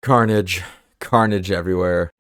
Carnage. Carnage everywhere.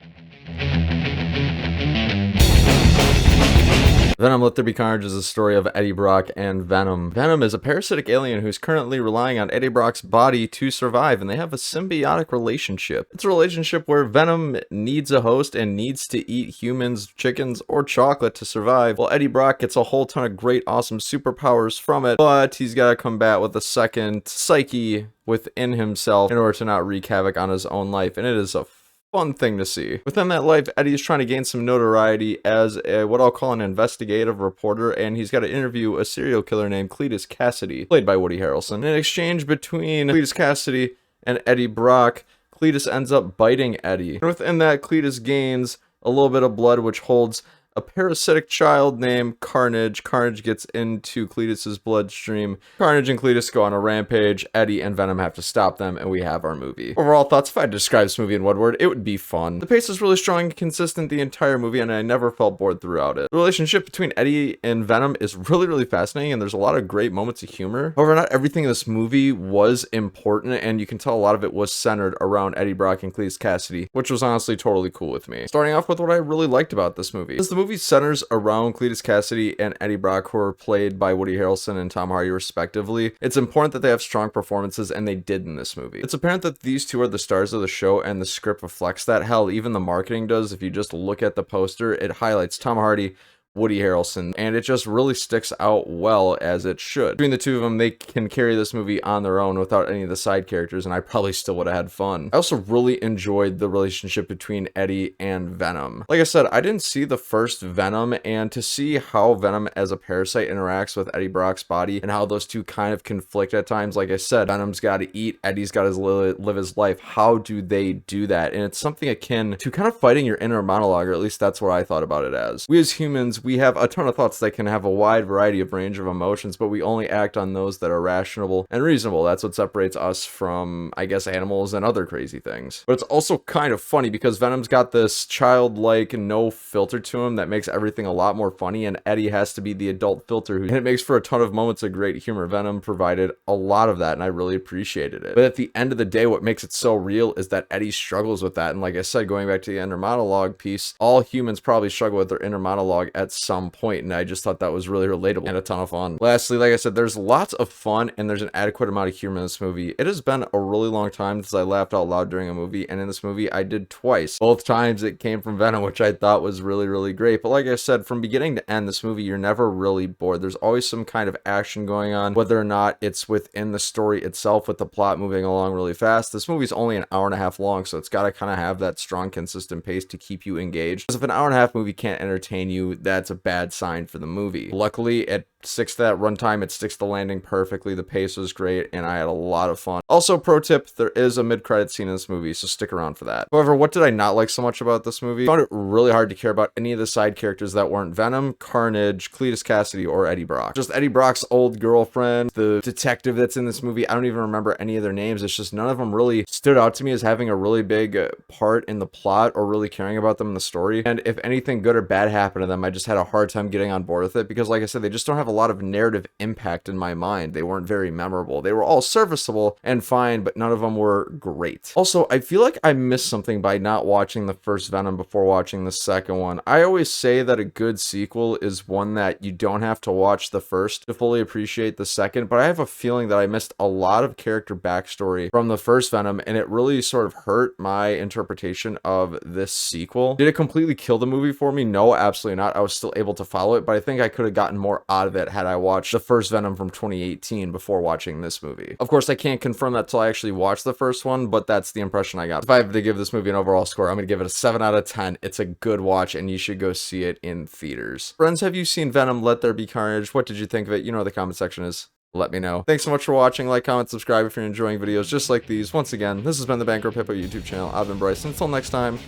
Venom, Let There Be Carnage is a story of Eddie Brock and Venom. Venom is a parasitic alien who's currently relying on Eddie Brock's body to survive, and they have a symbiotic relationship. It's a relationship where Venom needs a host and needs to eat humans, chickens, or chocolate to survive, while Eddie Brock gets a whole ton of great, awesome superpowers from it, but he's got to combat with a second psyche within himself in order to not wreak havoc on his own life, and it is a fun thing to see. Within that life, Eddie is trying to gain some notoriety as what I'll call an investigative reporter, and he's got to interview a serial killer named Cletus Cassidy, played by Woody Harrelson. In exchange between Cletus Cassidy and Eddie Brock, Cletus ends up biting Eddie. And within that, Cletus gains a little bit of blood, which holds a parasitic child named Carnage. Carnage gets into Cletus's bloodstream. Carnage and Cletus go on a rampage. Eddie and Venom have to stop them, and we have our movie. Overall thoughts, if I had to describe this movie in one word, it would be fun. The pace is really strong and consistent the entire movie, and I never felt bored throughout it. The relationship between Eddie and Venom is really fascinating, and there's a lot of great moments of humor. However, not everything in this movie was important, and you can tell a lot of it was centered around Eddie Brock and Cletus Cassidy, which was honestly totally cool with me. Starting off with what I really liked about this movie. The movie centers around Cletus Cassidy and Eddie Brock, who are played by Woody Harrelson and Tom Hardy respectively. It's important that they have strong performances, and they did in this movie. It's apparent that these two are the stars of the show, and the script reflects that. Hell, even the marketing does. If you just look at the poster, it highlights Tom Hardy, Woody Harrelson, and it just really sticks out well, as it should. Between the two of them, they can carry this movie on their own without any of the side characters, and I probably still would have had fun. I also really enjoyed the relationship between Eddie and Venom. Like I said, I didn't see the first Venom, and to see how Venom as a parasite interacts with Eddie Brock's body and how those two kind of conflict at times. Like I said, Venom's got to eat, Eddie's got to live his life. How do they do that? And it's something akin to kind of fighting your inner monologue, or at least that's what I thought about it as. We as humans, we have a ton of thoughts that can have a wide variety of range of emotions, but we only act on those that are rational and reasonable. That's what separates us from, I guess, animals and other crazy things. But it's also kind of funny because Venom's got this childlike, no filter to him that makes everything a lot more funny, and Eddie has to be the adult filter, and it makes for a ton of moments of great humor. Venom provided a lot of that, and I really appreciated it. But at the end of the day, what makes it so real is that Eddie struggles with that, and like I said, going back to the inner monologue piece, all humans probably struggle with their inner monologue at some point, and I just thought that was really relatable and a ton of fun. Lastly, like I said, there's lots of fun and there's an adequate amount of humor in this movie. It has been a really long time since I laughed out loud during a movie, and in this movie I did twice. Both times it came from Venom, which I thought was really great. But like I said, from beginning to end, this movie, you're never really bored. There's always some kind of action going on, whether or not it's within the story itself with the plot moving along really fast. This movie's only an hour and a half long, so it's got to kind of have that strong, consistent pace to keep you engaged. Because if an hour and a half movie can't entertain you, that's a bad sign for the movie. Luckily, it sticks to that runtime, it sticks the landing perfectly, the pace was great, and I had a lot of fun. Also, pro tip, there is a mid-credit scene in this movie, so stick around for that. However, what did I not like so much about this movie? I found it really hard to care about any of the side characters that weren't Venom, Carnage, Cletus Cassidy, or Eddie Brock. Just Eddie Brock's old girlfriend, the detective that's in this movie, I don't even remember any of their names. It's just none of them really stood out to me as having a really big part in the plot or really caring about them in the story. And if anything good or bad happened to them, I just had a hard time getting on board with it, because like I said, they just don't have a lot of narrative impact in my mind. They weren't very memorable. They were all serviceable and fine, but none of them were great. Also, I feel like I missed something by not watching the first Venom before watching the second one. I always say that a good sequel is one that you don't have to watch the first to fully appreciate the second, but I have a feeling that I missed a lot of character backstory from the first Venom, and it really sort of hurt my interpretation of this sequel. Did it completely kill the movie for me? No, absolutely not. I was still able to follow it, but I think I could have gotten more out of it had I watched the first Venom from 2018 before watching this movie. Of course, I can't confirm that till I actually watch the first one, but that's the impression I got. If I have to give this movie an overall score, I'm going to give it a 7 out of 10. It's a good watch, and you should go see it in theaters. Friends, have you seen Venom, Let There Be Carnage? What did you think of it? You know where the comment section is. Let me know. Thanks so much for watching. Like, comment, subscribe if you're enjoying videos just like these. Once again, this has been the Bankrupt Hippo YouTube channel. I've been Bryce. Until next time,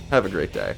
have a great day.